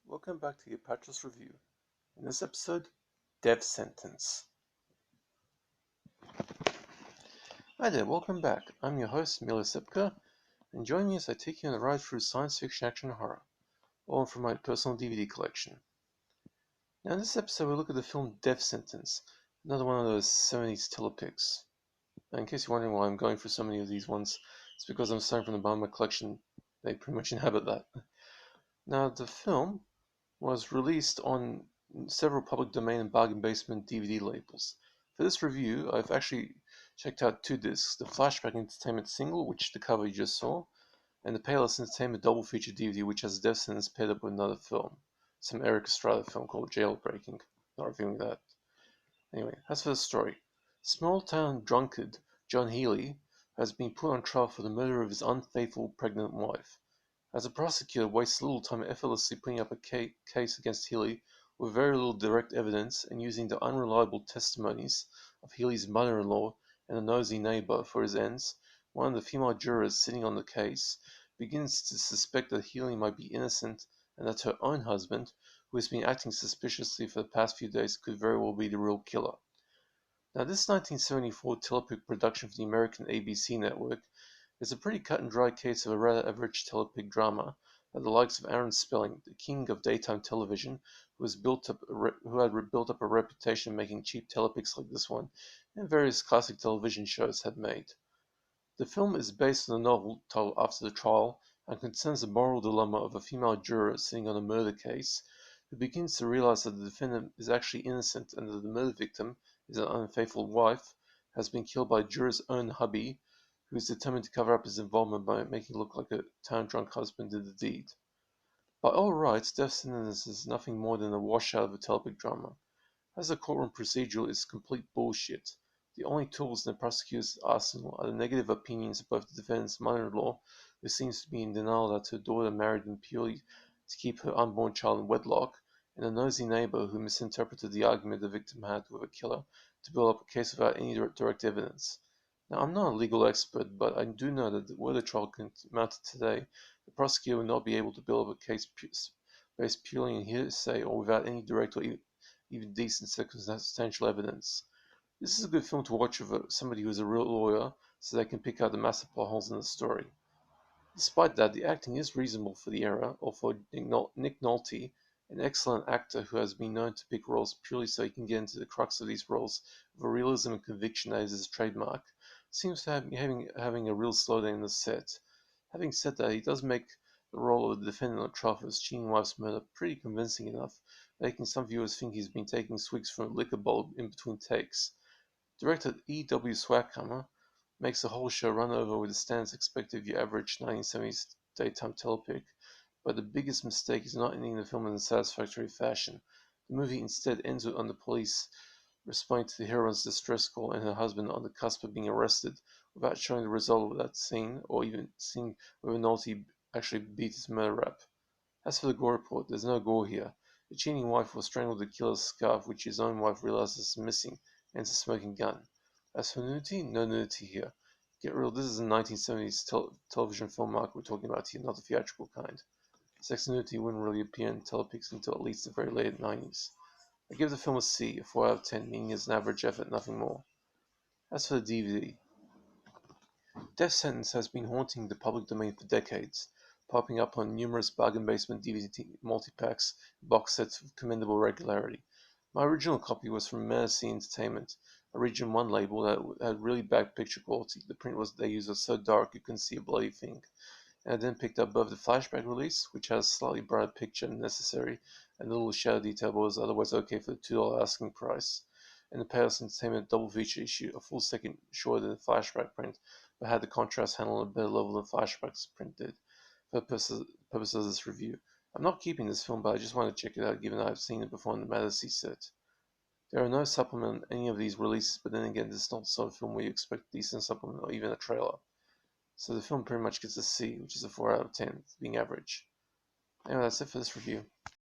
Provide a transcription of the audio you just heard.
Welcome back to the Apatros review. In this episode, Death Sentence. Hi there, welcome back. I'm your host, Mila Sipka, and join me as I take you on a ride through science fiction, action, and horror, all from my personal DVD collection. Now in this episode, we look at the film Death Sentence, another one of those 70s telepics. Now, in case you're wondering why I'm going through so many of these ones, it's because I'm starting from the bottom of my collection. They pretty much inhabit that. Now, the film was released on several public domain and bargain basement DVD labels. For this review, I've actually checked out two discs, the Flashback Entertainment single, which the cover you just saw, and the Payless Entertainment double feature DVD, which has Death Sentence paired up with another film, some Eric Estrada film called Jailbreaking. Not reviewing that. Anyway, as for the story, small-town drunkard John Healy has been put on trial for the murder of his unfaithful pregnant wife. As the prosecutor wastes little time effortlessly putting up a case against Healy with very little direct evidence and using the unreliable testimonies of Healy's mother-in-law and a nosy neighbor for his ends, one of the female jurors sitting on the case begins to suspect that Healy might be innocent and that her own husband, who has been acting suspiciously for the past few days, could very well be the real killer. Now, this 1974 telepic production for the American ABC network is a pretty cut-and-dry case of a rather average telepic drama that the likes of Aaron Spelling, the king of daytime television, who had built up a reputation of making cheap telepics like this one, and various classic television shows had made. The film is based on a novel titled After the Trial and concerns the moral dilemma of a female juror sitting on a murder case who begins to realize that the defendant is actually innocent and that the murder victim, his unfaithful wife, has been killed by the juror's own hubby, who is determined to cover up his involvement by making it look like a town-drunk husband did the deed. By all rights, Death Sentence is nothing more than a washout of a telepic drama. As a courtroom procedural, it's complete bullshit. The only tools in the prosecutor's arsenal are the negative opinions of both the defendant's mother-in-law, who seems to be in denial that her daughter married him purely to keep her unborn child in wedlock, and a nosy neighbor who misinterpreted the argument the victim had with a killer to build up a case without any direct evidence. Now, I'm not a legal expert, but I do know that were the trial mounted today, the prosecutor would not be able to build up a case based purely on hearsay or without any direct or even decent circumstantial evidence. This is a good film to watch with somebody who is a real lawyer so they can pick out the massive plot holes in the story. Despite that, the acting is reasonable for the era, or for Nick Nolte, an excellent actor who has been known to pick roles purely so he can get into the crux of these roles with a realism and conviction that is his trademark, seems to have having a real slowdown in the set. Having said that, he does make the role of the defendant on trial for his cheating wife's murder pretty convincing enough, making some viewers think he's been taking swigs from a liquor bowl in between takes. Director E. W. Swackhammer makes the whole show run over with the standards expected of your average 1970s daytime telepic, but the biggest mistake is not ending the film in a satisfactory fashion. The movie instead ends on the police responding to the heroine's distress call and her husband on the cusp of being arrested, without showing the result of that scene or even seeing whether Nolte actually beat his murder rap. As for the gore report, there's no gore here. The cheating wife was strangled with the killer's scarf, which his own wife realizes is missing, and it's a smoking gun. As for nudity, no nudity here. Get real, this is a 1970s television film market we're talking about here, not the theatrical kind. Sex and nudity wouldn't really appear in telepics until at least the very late 90s. I give the film a C, a 4 out of 10, meaning it's an average effort, nothing more. As for the DVD, Death Sentence has been haunting the public domain for decades, popping up on numerous bargain basement DVD multipacks and box sets with commendable regularity. My original copy was from Mercy Entertainment, a Region 1 label that had really bad picture quality. The print they used was so dark you couldn't see a bloody thing. And I then picked up both the flashback release, which has a slightly brighter picture than necessary, and a little shadow detail but was otherwise okay for the $2 asking price, and the Payless Entertainment double feature issue, a full second shorter than the flashback print, but had the contrast handled at a better level than flashback's print did. For the purpose of this review, I'm not keeping this film, but I just want to check it out given that I've seen it before on the Madison set. There are no supplement on any of these releases, but then again, this is not the sort of film where you expect a decent supplement or even a trailer. So the film pretty much gets a C, which is a 4 out of 10, being average. Anyway, that's it for this review.